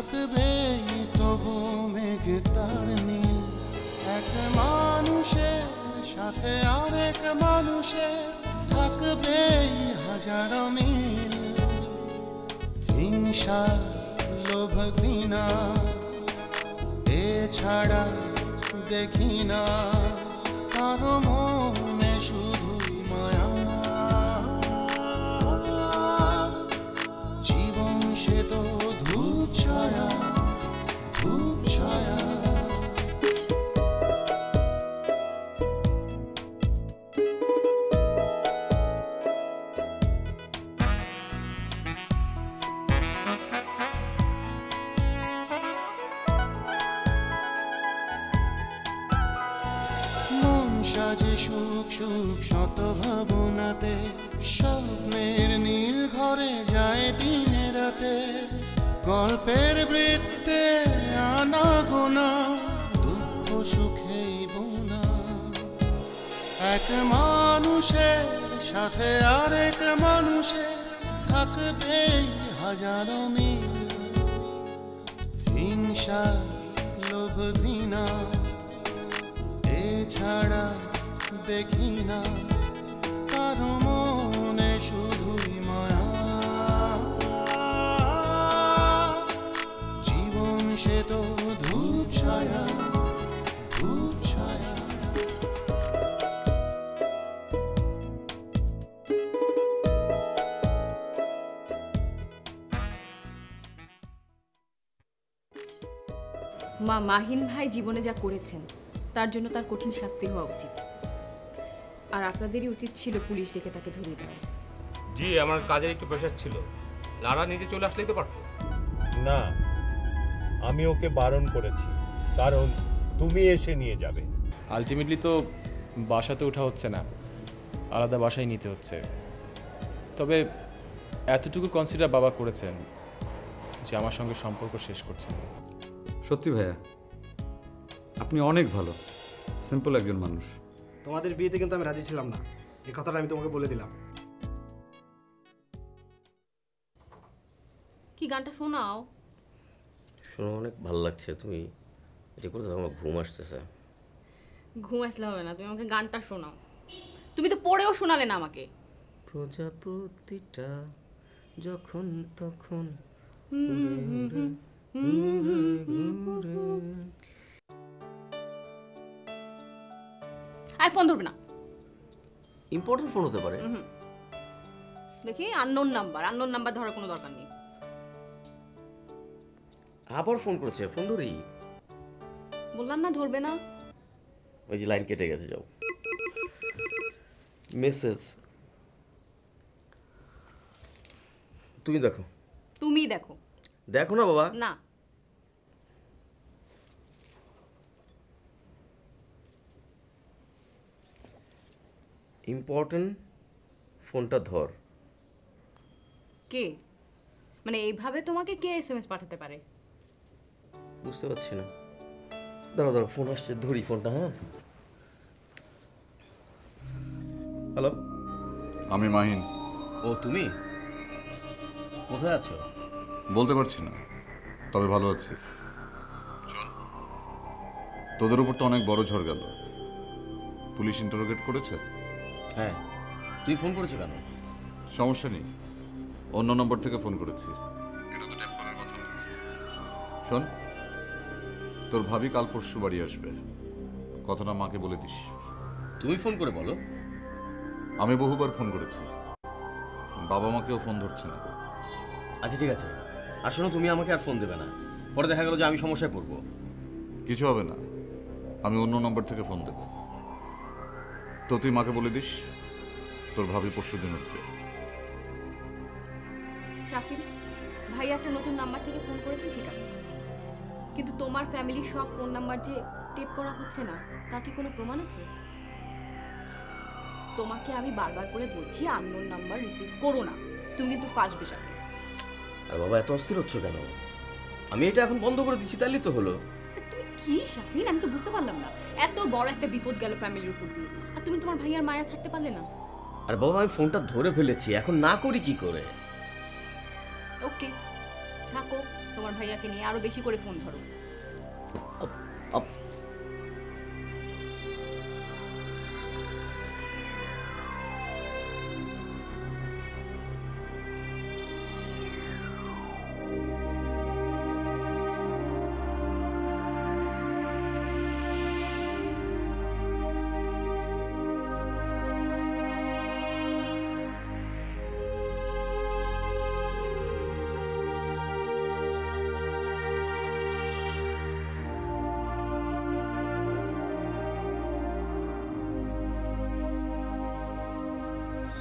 থাকবে তবু মেঘ তার নীল। এক মানুষের সাথে আরেক মানুষের থাকবে হাজারো মিল। হিংসা লোভ ঘৃণা এছাড়া দেখি না কারো মনে শুধুই মায়া। জীবন সে তো ধূপ ছায়া, ধূপ ছায়া। সাজে সুখ সুখ শত ভাবনাতে, স্বপ্নের নীল ঘরে যায় দিনে রাতে। গল্পের বৃত্তে আনা গোনা দুঃখ সুখেই বোনা। এক মানুষের সাথে আরেক মানুষের থাকবে হাজারো মিল। হিংসা লোভ ঘৃণা এছাড়া দেখি না কারো মনে শুধুই মায়া। জীবন সে তো ধূপ ছায়া, ধূপ ছায়া। মা, মাহিন ভাই জীবনে যা করেছেন তার জন্য তার কঠিন শাস্তি হওয়া উচিত। আর আপনাদেরই উচিত ছিল পুলিশ ডেকে তাকে ধরিয়ে দেওয়া। জি, আমার কাজের একটু প্রেশার ছিল। লারা নিজে চলে আসলেই তো পারতো। না, আমি ওকে বারণ করেছি, কারণ তুমি এসে নিয়ে যাবে। আলটিমেটলি তো বাসাতে ওঠা হচ্ছে না, আলাদা বাসায় নিতে হচ্ছে। তবে এতটুকু কনসিডার বাবা করেছেন যে আমার সঙ্গে সম্পর্ক শেষ করছেন। সত্যি ভাইয়া, আপনি অনেক ভালো, সিম্পল একজন মানুষ। তোমাদের বিয়েতে কিন্তু আমি রাজি ছিলাম না, এই কথাটা আমি তোমাকে বলে দিলাম। কি গানটা শোনাও? শোনা অনেক ভালো লাগছে। তুমি এটা করতে আমার ঘুম আসতেছে। ঘুম আসলে হবে না, তুমি আমাকে গানটা শোনাও। তুমি তো পড়েও শোনালে না আমাকে। প্রজাপতিটা যখন তখন আই ফোন ধরবে না। ইম্পর্টেন্ট ফোন হতে পারে। দেখি, আননোন নাম্বার ধরার কোনো দরকার নেই। আবার ফোন করেছে, ফোন ধরি। বললাম না ধরবে না। ওই যে লাইন কেটে গেছে, যাও। মেসেজ তুমি দেখো। তুমি দেখো। দেখো না বাবা। না। ইম্পর্টেন্ট, ফোনটা ধর। কে? মানে এইভাবে তোমাকে কে এসএমএস পাঠাতে পারে? বুঝতে পারছি না। দাঁড়া দাঁড়া, ফোন আসছে, ধরি ফোনটা। হ্যাঁ, হ্যালো, আমি মাহিন। ও তুমি কোথায় আছো? বলতে পারছি না, তবে ভালো আছি। শোন, তোদের উপর তো অনেক বড় ঝড় গেল। পুলিশ ইন্টারোগেট করেছে? হ্যাঁ। তুই ফোন করেছো কেন? সমস্যা নেই, অন্য নম্বর থেকে ফোন করেছি। এটা তো ট্যাপ করার কথা না। শোন, তোর ভাবি কাল পরশু বাড়ি আসবে, কথাটা মাকে বলে দিস। তুমি ফোন করে বলো। আমি বহুবার ফোন করেছি, বাবা মাকেও ফোন ধরছে না। আচ্ছা ঠিক আছে। আর শোনো, তুমি আমাকে আর ফোন দেবে না, পরে দেখা গেল যে আমি সমস্যায় পড়বো। কিছু হবে না, আমি অন্য নম্বর থেকে ফোন দেব। তো তুই মাকে বলে দিস তোর ভাবি পরশুদিন উঠবে। শাকিল ভাই একটা নতুন নাম্বার থেকে ফোন করেছেন, ঠিক আছে, কিন্তু তোমার ফ্যামিলির সব ফোন নাম্বার যে টেপ করা হচ্ছে না তার কি কোনো প্রমাণ আছে? তোমাকে আমি বারবার করে বলছি আননোন নাম্বার রিসিভ করো না, তুমি কিন্তু ফাঁসবে শাকিল। আর বাবা এত অস্থির হচ্ছ কেন? আমি এটা এখন বন্ধ করে দিচ্ছি, তাইলে তো হলো। তুমি কি শাকিল, আমি তো বুঝতে পারলাম না। এত বড় একটা বিপদ গেল ফ্যামিলির উপর দিয়ে, আর তুমি তোমার ভাইয়ার মায়া ছাড়তে পারলে না। আর বাবা আমি ফোনটা ধরে ফেলেছি, এখন না করি কি করে? ওকে, থাকো তোমার ভাইয়াকে নিয়ে, আরো বেশি করে ফোন ধরো।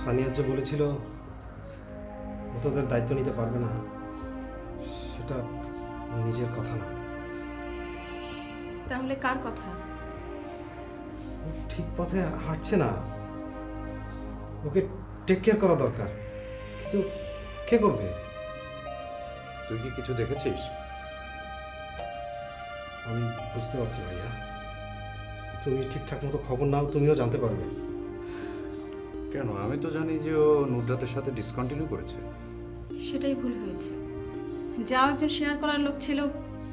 সানিয়া যে বলেছিল ও তোদের দায়িত্ব নিতে পারবে না, সেটা নিজের কথা না। তাহলে কার কথা? ও ঠিক পথে হাঁটছে না, ওকে টেক কেয়ার করা দরকার, কিন্তু কে করবে? তুই কি কিছু দেখেছিস? আমি বুঝতে পারছি ভাইয়া, তুমি ঠিকঠাক মতো খবর নাও, তুমিও জানতে পারবে। কেন? আমি তো জানি যে ও নুডরাতের সাথে ডিসকন্টিনিউ করেছে। সেটাই ভুল হয়েছে। যাও একজন শেয়ার করার লোক ছিল,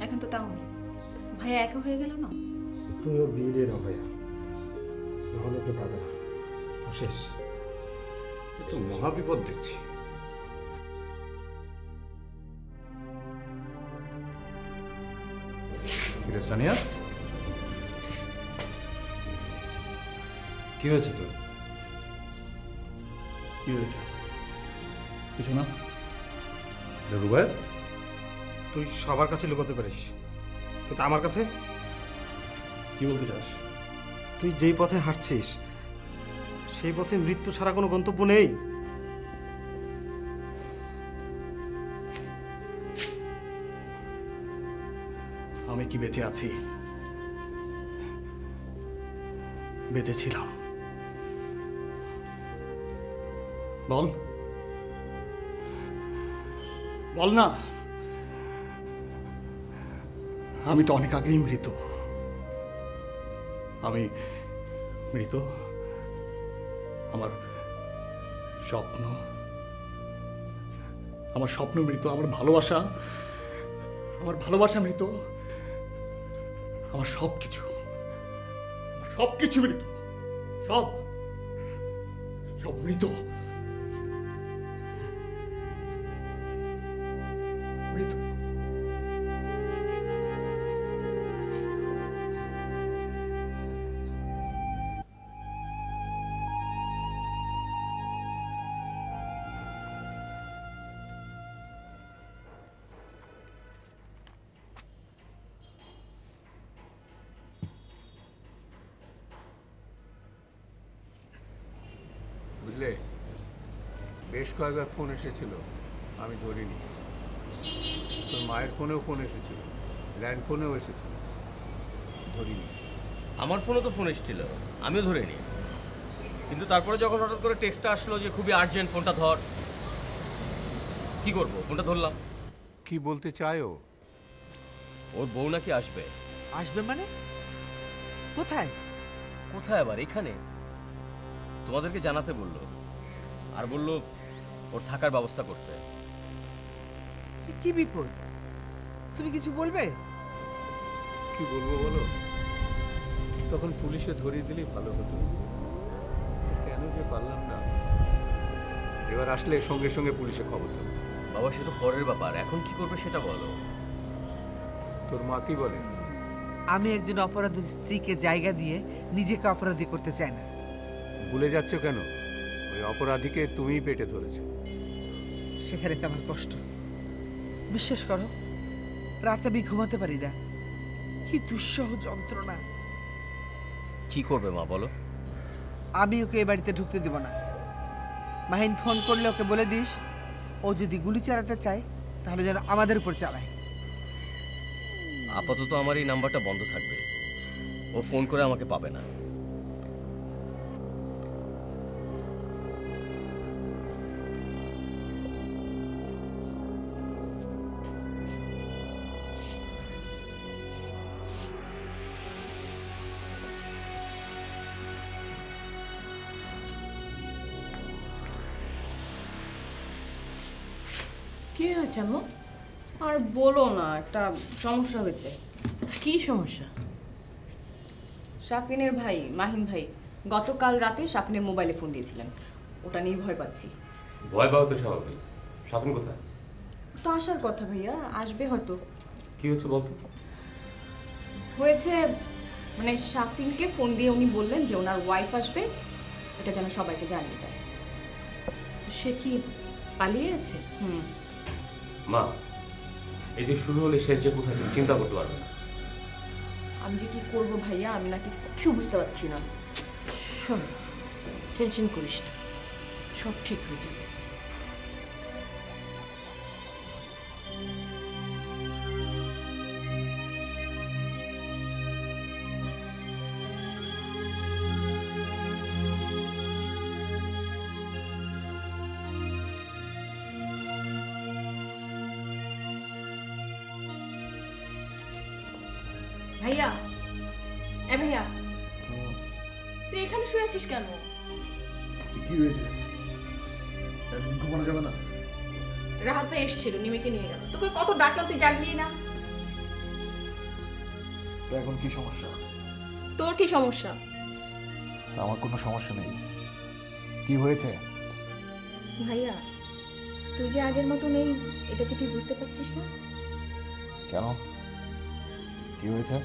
এখন তো তাও নেই। ভাইয়া একা হয়ে গেল না। তুমি ওর বিয়ে দিয়ে দাও ভাইয়া, নাহলে ওকে পাবে না, ও শেষ। এ তো মহাবিপদ দেখছি। সানিয়া, কি হয়েছে তোর? কি হয়েছে? কিছু না। রুবায়েত, তুই সবার কাছে লুকাতে পারিস, কিন্তু আমার কাছে? কি বলতে চাস? তুই যেই পথে হাঁটছিস সেই পথে মৃত্যু ছাড়া কোনো গন্তব্য নেই। আমি কি বেঁচে আছি? বেঁচে ছিলাম। বল বল না। আমি তো অনেক আগেই মৃত। আমি মৃত। আমার স্বপ্ন মৃত। আমার ভালোবাসা মৃত। আমার সবকিছু মৃত। সব মৃত। মৃত। বুঝলে, বেশ কয়েকবার ফোন এসেছিল, আমি ধরিনি। তোর মায়ের ফোনেও ফোন এসেছিল, ল্যান্ড ফোনেও এসেছিল, ধরিনি। আমার ফোনে তো ফোন এসেছিল, আমিও ধরিনি। কিন্তু তারপরে যখন হঠাৎ করে টেক্সটটা আসলো যে খুবই আর্জেন্ট, ফোনটা ধর, কি করব? ফোনটা ধরলাম। কি বলতে চায় ও? ওর বউ নাকি আসবে। আসবে মানে? কোথায়? কোথায় আবার? এখানে। তোমাদেরকে জানাতে বললো, আর বললো ওর থাকার ব্যবস্থা করতে। কি বিপদ? তুমি কিছু বলবে? কি বলবো বলো? তখন পুলিশে ধরিয়ে দিলেই ভালো হতো, কেন যে পারলাম না। এবার আসলে সঙ্গে সঙ্গে পুলিশে খবর দেবো। বাবা, সে তো পরের ব্যাপার, এখন কি করবে সেটা বলো। তোর মা কি বলে? আমি একজন অপরাধীর স্ত্রীকে জায়গা দিয়ে নিজেকে অপরাধী করতে চাই না। ভুলে যাচ্ছ কেন? ওই অপরাধীকে তুমিই পেটে ধরেছো। সেখানে তো আমার কষ্ট। বিশ্বাস করো, রাতে আমি ঘুমাতে পারি না। কি দুঃসহ যন্ত্রণা। কি করবে মা বলো? আমি ওকে এ বাড়িতে ঢুকতে দেব না। মাহিন ফোন করলে ওকে বলে দিস, ও যদি গুলি চালাতে চায় তাহলে যেন আমাদের উপর চালায়। আপাতত আমার এই নাম্বারটা বন্ধ থাকবে, ও ফোন করে আমাকে পাবে না। কি হয়েছে আম্মু? আর বলো না, একটা সমস্যা হয়েছে। কি সমস্যা? শাফিনের ভাই মাহিন ভাই গতকাল রাতে শাফিনের মোবাইলে ফোন দিয়েছিলেন, ওটা নিয়ে ভয় পাচ্ছি। ভয় পাওয়া তো স্বাভাবিক। শাফিন কোথায়? তো আসার কথা ভাইয়া, আসবে হয়তো। কি হচ্ছে বলতো? হয়েছে মানে শাফিনকে ফোন দিয়ে উনি বললেন যে ওনার ওয়াইফ আসবে, এটা যেন সবাইকে জানিয়ে দেয়। সে কি পালিয়ে আছে? মা, এই যে শুরু হলে শেষ যে কোথায় চিন্তা করতে পারবে না। আমি যে কি করবো ভাইয়া, আমি নাকি কিছু বুঝতে পারছি না। শোন, টেনশন করিস না, সব ঠিক হয়ে যাবে। ভাইয়া, এ ভাইয়া, তুই এখানে শুয়ে আছিস কেন? কি হয়েছে? ঘুমানো যাবে না? রাহাত ভাই এসেছিল, নিমেকে নিয়ে গেল। তোকে কত ডাকলাম, তুই জাগলি না। তো এখন কি সমস্যা? তোর কি সমস্যা? আমার কোনো সমস্যা নেই। কি হয়েছে? ভাইয়া, তুই যে আগের মতো নেই, এটা কি তুই বুঝতে পারছিস না? কেন? কি হয়েছে?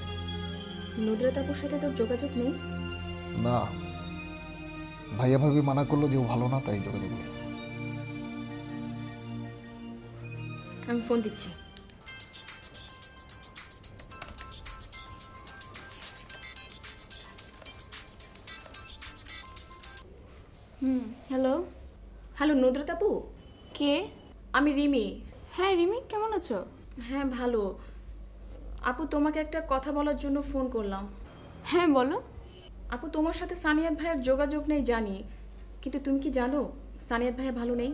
নুদরাত আপুর সাথে তোর যোগাযোগ নেই? না, ভাইয়া ভাবি মানা করলো যে ও ভালো না, তাই যোগাযোগ নেই। আমি ফোন দিচ্ছি। হ্যালো। হ্যালো নুদরাত আপু। কে? আমি রিমি। হ্যাঁ রিমি, কেমন আছো? হ্যাঁ ভালো। আপু, তোমাকে একটা কথা বলার জন্য ফোন করলাম। হ্যাঁ বলো। আপু, তোমার সাথে সানিয়াত ভাইয়ের যোগাযোগ নেই জানি, কিন্তু তুমি কি জানো সানিয়াত ভাইয়া ভালো নেই?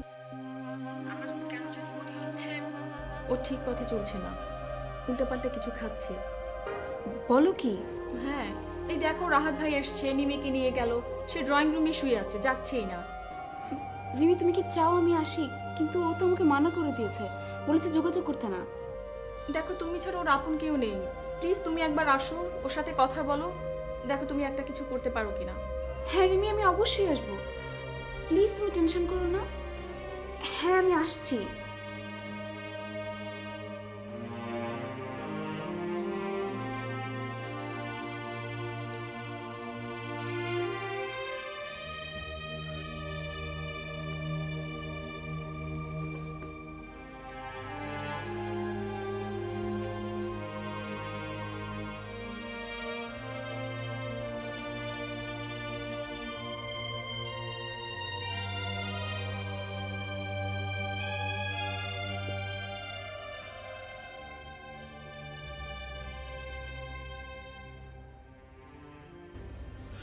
আমার কেন জানি মনে হচ্ছে ও ঠিক পথে চলছে না, উল্টোপাল্টা কিছু খাচ্ছে। বলো কি? হ্যাঁ, এই দেখো রাহাত ভাই এসছে, নিমিকে নিয়ে গেল, সে ড্রয়িং রুমে শুয়ে আছে, যাচ্ছেই না। রিমি, তুমি কি চাও আমি আসি? কিন্তু ও তো আমাকে মানা করে দিয়েছে, বলেছে যোগাযোগ করতে না। দেখো, তুমি ছাড়া ওর আপন কেউ নেই, প্লিজ তুমি একবার আসো, ওর সাথে কথা বলো, দেখো তুমি একটা কিছু করতে পারো কিনা। হ্যাঁ রিমি, আমি অবশ্যই আসবো, প্লিজ তুমি টেনশন করো না। হ্যাঁ আমি আসছি।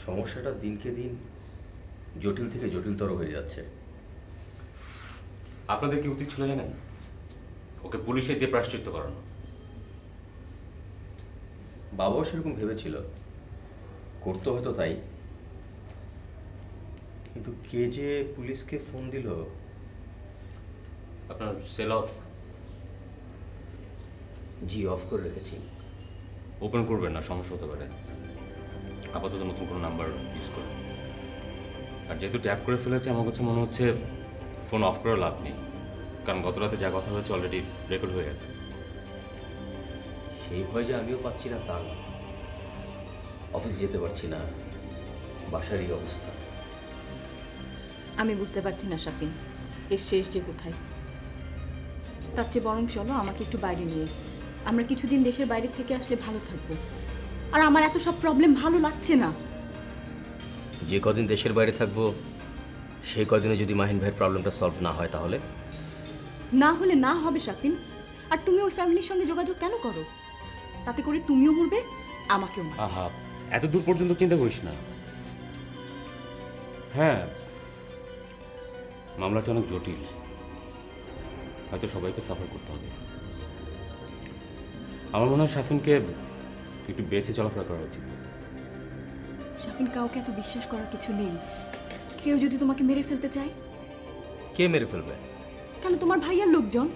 সমস্যাটা দিনকে দিন জটিল থেকে জটিলতর হয়ে যাচ্ছে। আপনাদের কি উচিত ছিল জানেন? ওকে পুলিশে দিয়ে প্রায়শ্চিত্ত করানো। বাবাও সেরকম ভেবেছিল, করতে হয়তো তাই, কিন্তু কে যে পুলিশকে ফোন দিল। আপনার সেল অফ? জি, অফ করে রেখেছি। ওপেন করবেন না, সমস্যা হতে পারে। আপাতত নতুন কোনো নাম্বার ইউজ করুন। আর যেহেতু ট্যাপ করে ফেলেছে, আমার কাছে মনে হচ্ছে ফোন অফ করে লাভ নেই, কারণ গত রাতে যা কথা হয়েছে অলরেডি রেকর্ড হয়ে গেছে। সেই ভয় যে আমিও পাচ্ছি না তা না, অফিস যেতে পারছি না, বাসার এই অবস্থা। আমি বুঝতে পারছি না শাফিন, এর শেষ যে কোথায়। তার চেয়ে বরং চলো আমাকে একটু বাইরে নিয়ে, আমরা কিছুদিন দেশের বাইরে থেকে আসলে ভালো থাকবো। আর আমার এত সব প্রবলেম ভালো লাগছে না। যে কদিন দেশের বাইরে থাকবো, সেই কদিনে যদি মাহিন ভাইয়ের প্রবলেমটা সলভ না হয়, তাহলে না হলে না হবে শাফিন। আর তুমি ওই ফ্যামিলির সঙ্গে যোগাযোগ কেন করো? তাতে করে তুমিও বলবে, আমাকেও। আহা, এত দূর পর্যন্ত চিন্তা করিস না। হ্যাঁ, মামলাটা অনেক জটিল, হয়তো সবাইকে সাফার করতে হবে। আমার মনে হয় শাফিনকে একটু বেঁচে চলাফেরা করা উচিত। শাফিন, কাউকে এত বিশ্বাস করার কিছু নেই। কেউ যদি তোমাকে মেরে ফেলতে চায়? কে মেরে ফেলবে? কেন, তোমার ভাইয়ার লোকজন।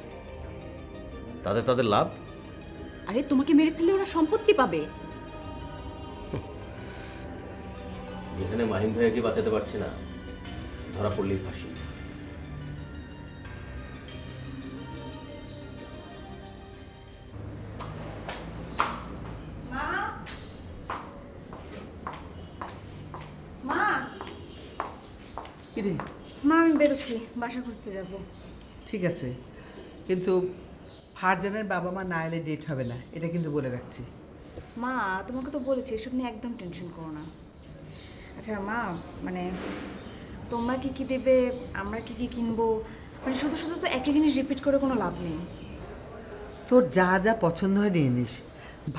তাদের তাদের লাভ। আরে তোমাকে মেরে ফেললে ওরা সম্পত্তি পাবে। এখানে মাহিম ভাইয়াকে বাঁচাতে পারছে না, ধরা পড়লেই ফাঁসি। মা মা আমি বেরোচ্ছি, বাসা খুঁজতে যাব। ঠিক আছে, কিন্তু ফারজানের বাবা মা না এলে ডেট হবে না, এটা কিন্তু বলে রাখছি। মা তোমাকে তো বলেছি এসব নিয়ে একদম টেনশন করো না। আচ্ছা মা, মানে তোমরা কি কি দেবে, আমরা কি কি কিনবো, মানে শুধু শুধু তো একই জিনিস রিপিট করে কোনো লাভ নেই। তোর যা যা পছন্দ হয় নিয়ে নিস,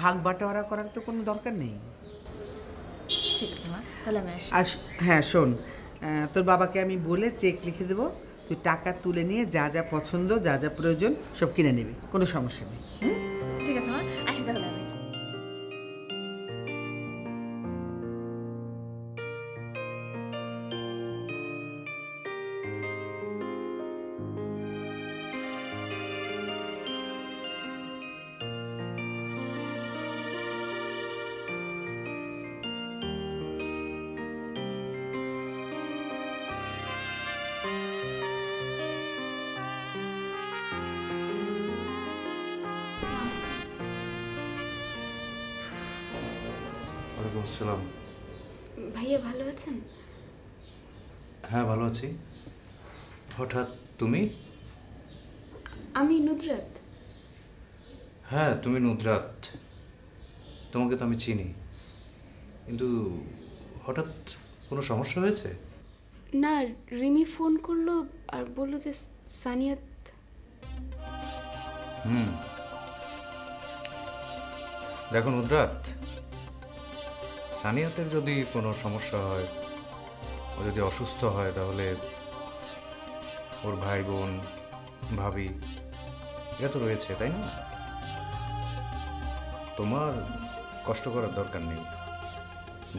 ভাগ বাটোয়ারা করার তো কোনো দরকার নেই। ঠিক আছে মা, তাহলে আমি আসি। আর হ্যাঁ শোন, তোর বাবাকে আমি বলে চেক লিখে দেবো, তুই টাকা তুলে নিয়ে যা যা পছন্দ যা যা প্রয়োজন সব কিনে নিবি, কোনো সমস্যা নেই। ঠিক আছে মা, আসি তাহলে আমি। ওয়ালাইকুম আসসালাম। ভাইয়া ভালো আছেন? হ্যাঁ ভালো আছি। হঠাৎ তুমি? আমি নুদরাত। হ্যাঁ তুমি নুদরাত, তোমাকে তো আমি চিনি, কিন্তু হঠাৎ কোনো সমস্যা হয়েছে? না, রিমি ফোন করলো আর বললো যে সানিয়াত। দেখো নুদরাত, সানিয়াতের যদি কোনো সমস্যা হয়, ও যদি অসুস্থ হয়, তাহলে ওর ভাই বোন ভাবি এরা তো রয়েছে, তাই না? তোমার কষ্ট করার দরকার নেই,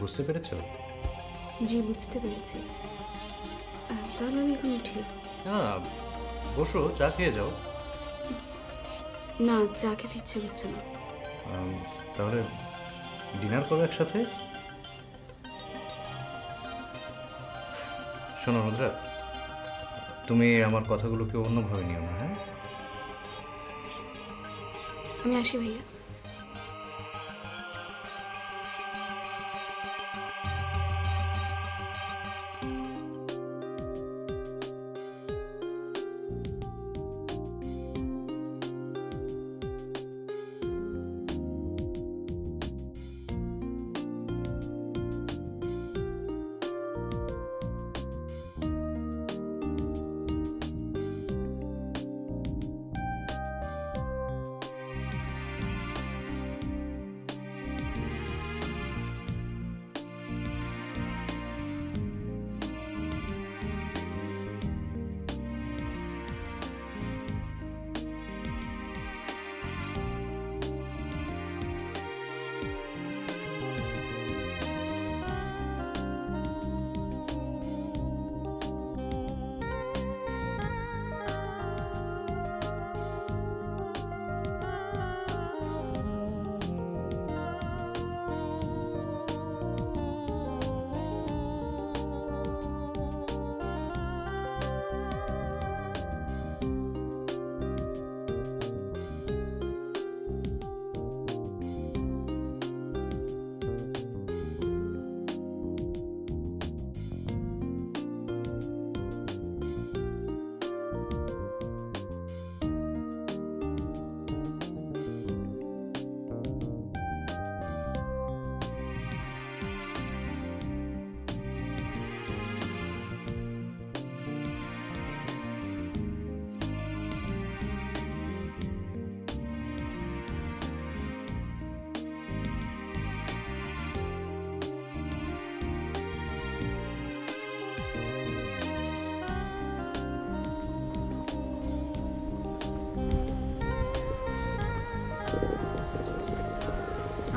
বুঝতে পেরেছ? জি বুঝতে পেরেছি। তাহলে আমি এখন উঠি। না বসো, চা খেয়ে যাও। না, চা খেতে ইচ্ছে করছে না। তাহলে ডিনার করো একসাথে। শোনো নুদরাত, তুমি আমার কথাগুলোকে অন্যভাবে নিও না। হ্যাঁ আমি আসি ভাইয়া।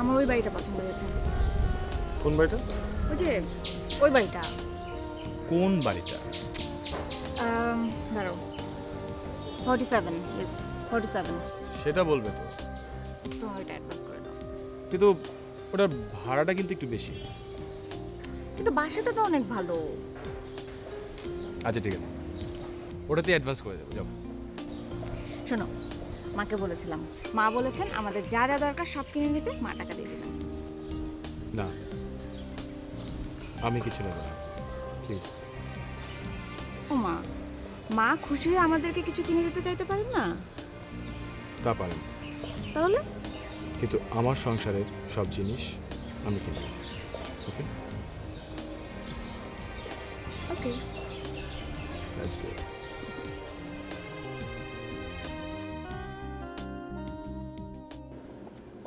আমার ওই বাড়িটা পছন্দ হয়েছে। কোন বাড়িটা? ওই যে ওই বাড়িটা। কোন বাড়িটা? দাঁড়াও, 47, yes 47। সেটা বলবে তো, তুমি ওইটা অ্যাডভান্স করে দাও। কিন্তু ওটার ভাড়াটা কিন্তু একটু বেশি। কিন্তু বাসাটা তো অনেক ভালো। আচ্ছা ঠিক আছে, ওটাতে অ্যাডভান্স করে দেবো। যাও। শোনো, মাকে বলেছিলাম, মা বলেছেন আমাদের যা যা দরকার সব কিনে নিতে, মা টাকা দিয়ে দেবেন। না, আমি কিছু নেব না, প্লিজ। ও মা, মা খুশি হয়ে আমাদেরকে কিছু কিনে দিতে চাইতে পারেন না? তা পারেন, তাহলে? কিন্তু আমার সংসারের সব জিনিস আমি কিনব। ওকে? ওকে, দ্যাটস গুড।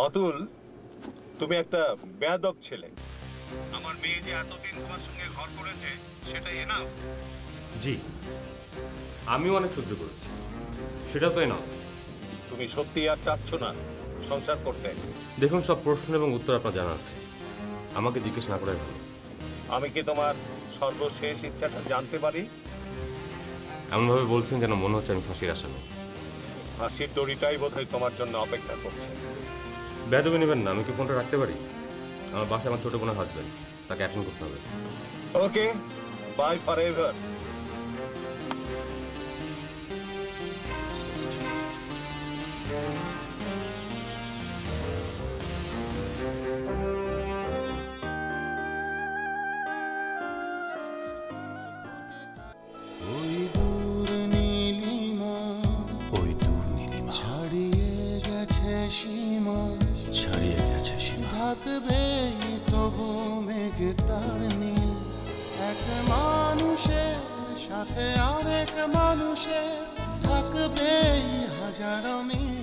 অতুল, তুমি একটা বেয়াদব ছেলে। আমার মেয়ে যে এতদিন তোমার সঙ্গে ঘর করেছে সেটাই এনাফ। জি, আমিও অনেক সহ্য করেছি, সেটা তো এনাফ। তুমি সত্যি আর চাচ্ছ না সংসার করতে? দেখুন, সব প্রশ্ন এবং উত্তর আপনার জানা আছে, আমাকে জিজ্ঞেস না করাই ভালো। আমি কি তোমার সর্বশেষ ইচ্ছাটা জানতে পারি? এমনভাবে বলছেন যেন মনে হচ্ছে আমি ফাঁসির আসামি। ফাঁসির দড়িটাই বোধহয় তোমার জন্য অপেক্ষা করছে। বেদবে নেবেন না, আমি কি ফোনটা রাখতে পারি? আমার বাসায় আমার ছোট বোনের হাজবেন্ড, তাকে অ্যাটেন্ড করতে হবে। ওকে, বাই ফরএভার। ওই দূর নীলিমা, ওই দূর নীলিমা ছাড়িয়ে গেছে সীমা, ছাড়িয়ে গেছে সীমা। ঢাকবে তবু মেঘে তার নীল, এক মানুষের সাথে আরেক মানুষের থাকবে হাজারো মিল।